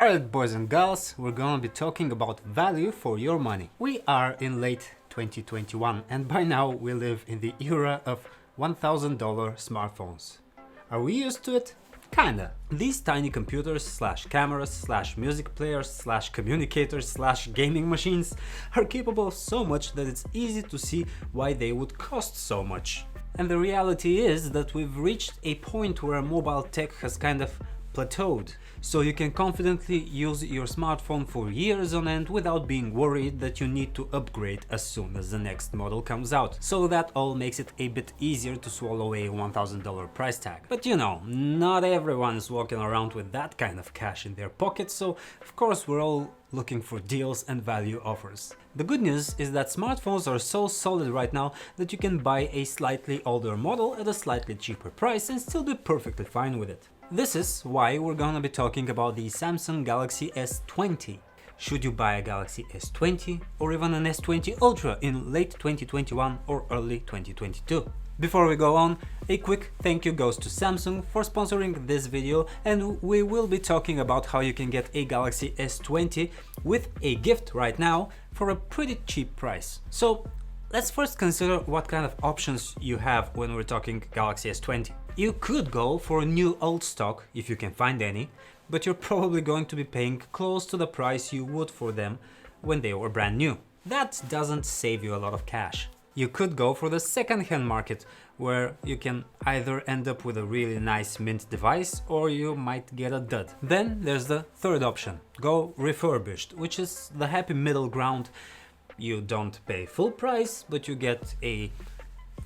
Alright boys and girls, we're gonna be talking about value for your money. We are in late 2021 and by now we live in the era of $1,000 smartphones. Are we used to it? Kinda. These tiny computers slash cameras slash music players slash communicators slash gaming machines are capable of so much that it's easy to see why they would cost so much. And the reality is that we've reached a point where mobile tech has kind of plateaued, so you can confidently use your smartphone for years on end without being worried that you need to upgrade as soon as the next model comes out. So that all makes it a bit easier to swallow a $1,000 price tag. But you know, not everyone is walking around with that kind of cash in their pockets, so of course we're all looking for deals and value offers. The good news is that smartphones are so solid right now that you can buy a slightly older model at a slightly cheaper price and still be perfectly fine with it. This is why we're gonna be talking about the Samsung Galaxy S20. Should you buy a Galaxy S20 or even an S20 Ultra in late 2021 or early 2022? Before we go on, a quick thank you goes to Samsung for sponsoring this video, and we will be talking about how you can get a Galaxy S20 with a gift right now for a pretty cheap price. So let's first consider what kind of options you have when we're talking Galaxy S20. You could go for a new old stock if you can find any, but you're probably going to be paying close to the price you would for them when they were brand new. That doesn't save you a lot of cash. You could go for the second-hand market, where you can either end up with a really nice mint device or you might get a dud. Then there's the third option, go refurbished, which is the happy middle ground. You don't pay full price, but you get a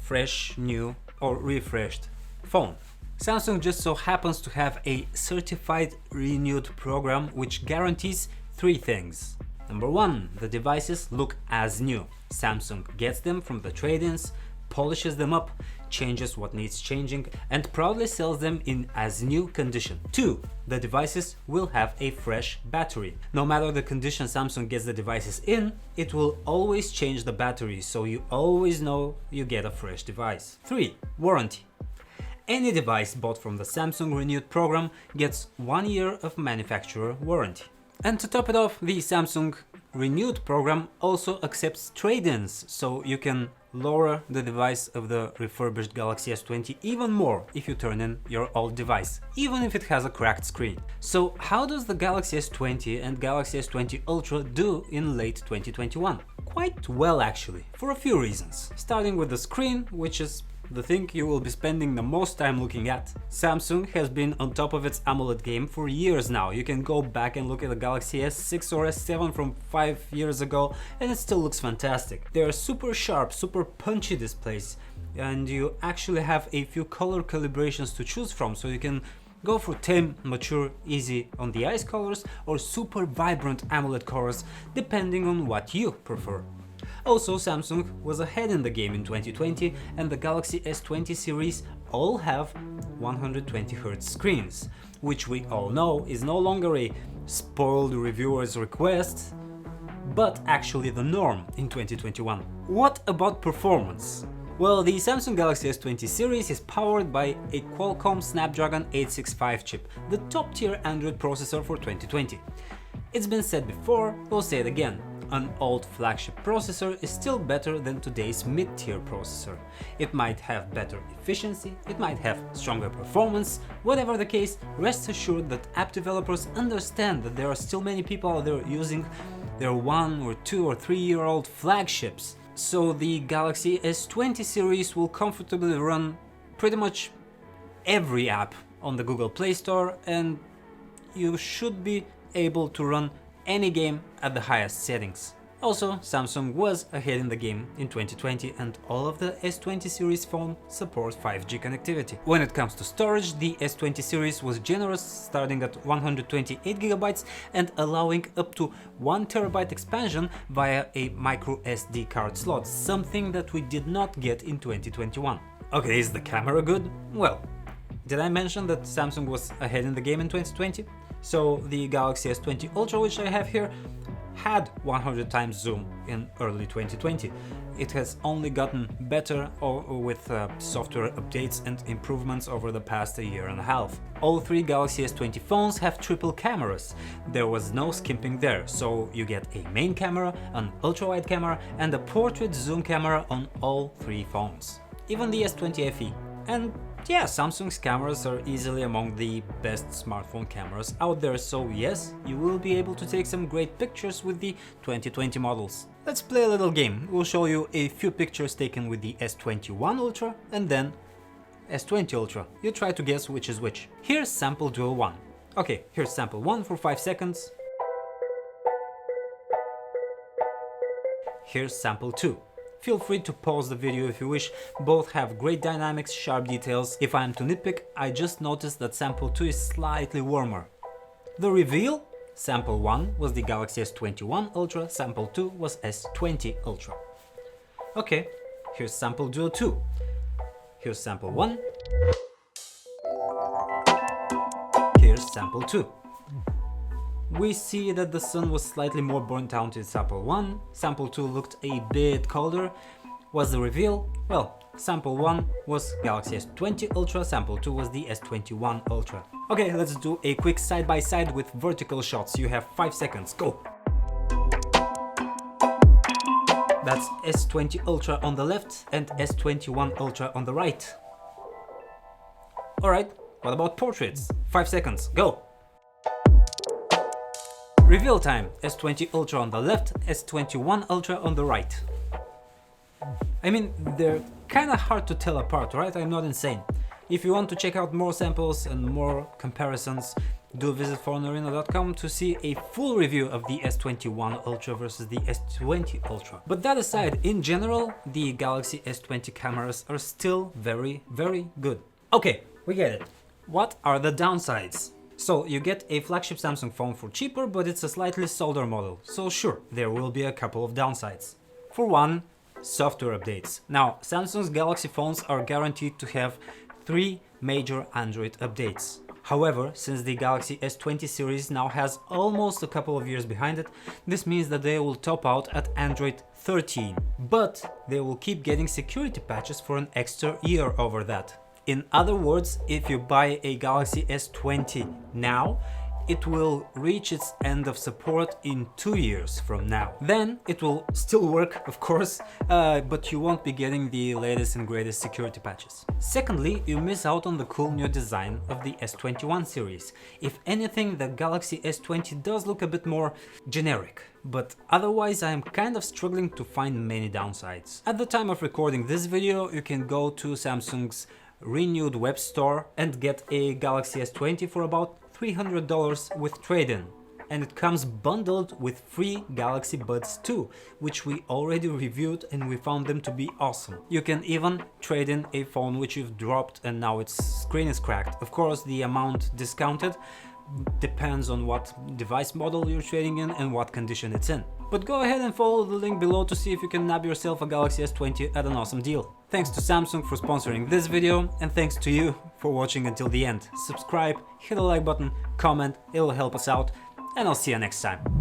fresh, new or refreshed phone. Samsung just so happens to have a certified renewed program which guarantees three things. Number one, the devices look as new. Samsung gets them from the trade-ins, polishes them up, changes what needs changing, and proudly sells them in as new condition. 2. The devices will have a fresh battery. No matter the condition Samsung gets the devices in, it will always change the battery, so you always know you get a fresh device. 3. Warranty. Any device bought from the Samsung Renewed program gets 1 year of manufacturer warranty. And to top it off, the Samsung Renewed program also accepts trade-ins, so you can lower the device of the refurbished Galaxy S20 even more if you turn in your old device, even if it has a cracked screen. So how does the Galaxy S20 and Galaxy S20 Ultra do in late 2021? Quite well actually, for a few reasons. Starting with the screen, which is the thing you will be spending the most time looking at. Samsung has been on top of its AMOLED game for years now. You can go back and look at the Galaxy S6 or S7 from 5 years ago and it still looks fantastic. They are super sharp, super punchy displays, and you actually have a few color calibrations to choose from, so you can go for tame, mature, easy on the eyes colors or super vibrant AMOLED colors depending on what you prefer. Also, Samsung was ahead in the game in 2020 and the Galaxy S20 series all have 120Hz screens, which we all know is no longer a spoiled reviewer's request, but actually the norm in 2021. What about performance? Well, the Samsung Galaxy S20 series is powered by a Qualcomm Snapdragon 865 chip, the top-tier Android processor for 2020. It's been said before, we'll say it again. An old flagship processor is still better than today's mid-tier processor. It might have better efficiency, it might have stronger performance. Whatever the case, rest assured that app developers understand that there are still many people out there using their 1 or 2 or 3-year-old flagships. So the Galaxy S20 series will comfortably run pretty much every app on the Google Play Store, and you should be able to run any game at the highest settings. Also, Samsung was ahead in the game in 2020 and all of the S20 series phone support 5G connectivity. When it comes to storage, the S20 series was generous, starting at 128GB and allowing up to 1TB expansion via a micro SD card slot, something that we did not get in 2021. Okay, is the camera good? Well, did I mention that Samsung was ahead in the game in 2020? So the Galaxy S20 Ultra, which I have here, had 100 times zoom in early 2020. It has only gotten better with software updates and improvements over the past year and a half. All three Galaxy S20 phones have triple cameras. There was no skimping there, so you get a main camera, an ultra-wide camera and a portrait zoom camera on all three phones. Even the S20 FE. And yeah, Samsung's cameras are easily among the best smartphone cameras out there, so yes, you will be able to take some great pictures with the 2020 models. Let's play a little game. We'll show you a few pictures taken with the S21 Ultra and then S20 Ultra. You try to guess which is which. Here's sample dual 1. Okay, here's sample 1 for 5 seconds. Here's sample 2. Feel free to pause the video if you wish, both have great dynamics, sharp details. If I am to nitpick, I just noticed that sample 2 is slightly warmer. The reveal? Sample 1 was the Galaxy S21 Ultra, sample 2 was S20 Ultra. Okay, here's sample duo 2. Here's sample 1. Here's sample 2. We see that the sun was slightly more burnt out in sample 1, sample 2 looked a bit colder. Was the reveal? Well, sample 1 was Galaxy S20 Ultra, sample 2 was the S21 Ultra. Okay, let's do a quick side-by-side with vertical shots. You have 5 seconds, go! That's S20 Ultra on the left and S21 Ultra on the right. Alright, what about portraits? 5 seconds, go! Reveal time, S20 Ultra on the left, S21 Ultra on the right. I mean, they're kinda hard to tell apart, right? I'm not insane. If you want to check out more samples and more comparisons, do visit PhoneArena.com to see a full review of the S21 Ultra versus the S20 Ultra. But that aside, in general, the Galaxy S20 cameras are still very, very good. Okay, we get it. What are the downsides? So you get a flagship Samsung phone for cheaper, but it's a slightly older model, so sure, there will be a couple of downsides. For one, software updates. Now, Samsung's Galaxy phones are guaranteed to have 3 major Android updates. However, since the Galaxy S20 series now has almost a couple of years behind it, this means that they will top out at Android 13, but they will keep getting security patches for an extra year over that. In other words, if you buy a Galaxy S20 now, it will reach its end of support in 2 years from now. Then it will still work, of course, but you won't be getting the latest and greatest security patches. Secondly, you miss out on the cool new design of the S21 series. If anything, the Galaxy S20 does look a bit more generic, but otherwise I am kind of struggling to find many downsides. At the time of recording this video, you can go to Samsung's renewed web store and get a Galaxy S20 for about $300 with trade-in, and it comes bundled with free Galaxy Buds 2, which we already reviewed and we found them to be awesome. You can even trade in a phone which you've dropped and now its screen is cracked. Of course, the amount discounted depends on what device model you're trading in and what condition it's in. But go ahead and follow the link below to see if you can nab yourself a Galaxy S20 at an awesome deal. Thanks to Samsung for sponsoring this video, and thanks to you for watching until the end. Subscribe, hit the like button, comment, it'll help us out, and I'll see you next time.